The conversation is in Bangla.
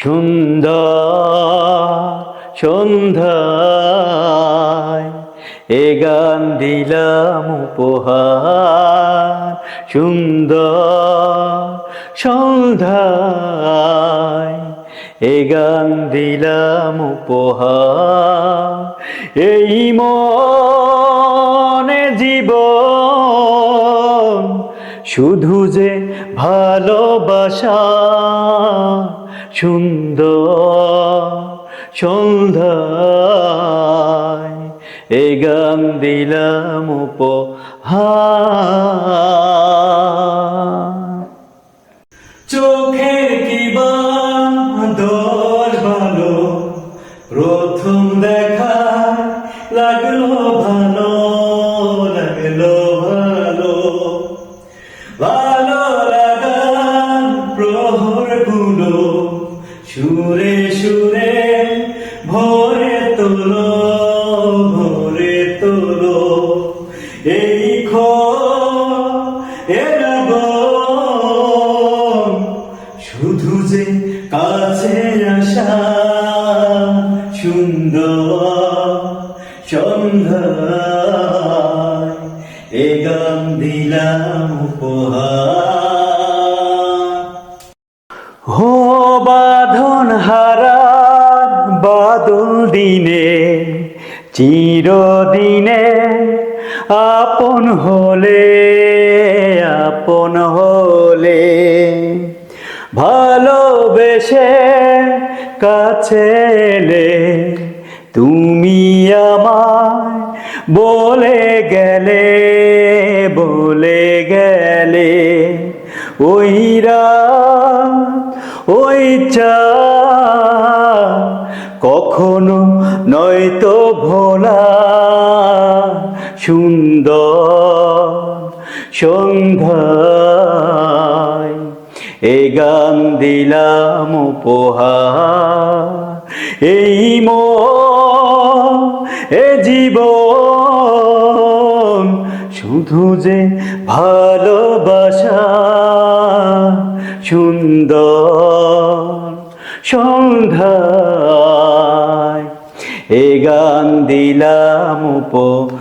সুন্দর সন্ধ্যায় এ গান দিলাম উপহার। সুন্দর সন্ধ্যায় এ গান দিলাম উপহার। এই মনে জীবন শুধু যে ভালোবাসা। সুন্দর সন্ধ্যায় এই গান দিলাম উপহার। চোখের কি বাঁধর ভালো, প্রথম দেখা লাগলো ভালো, লাগলো ভালো। ভালো লাগার প্রহরগুলো সুরে সুরে ভরে তোলো, ভরে তোলো। এই শুধু যে কাছে আসা। সুন্দর সন্ধ্যায় এ গান দিলাম উপহার। হো বাঁধন হারার বাদল দিনে চিরদিনে আপন হলে, আপন হলে। ভালোবেসে কাছে এলে তুমি আমায় বলে গেলে, বলে গেলে। ওই রাত ওই চাঁদ কখনো নয়তো ভোলা। সুন্দর সন্ধ্যায় এ গান দিলাম উপহার। এই এ জীবন শুধু যে ভালোবাসা। সুন্দর সন্ধ্যায় এ গান দিলাম উপহার।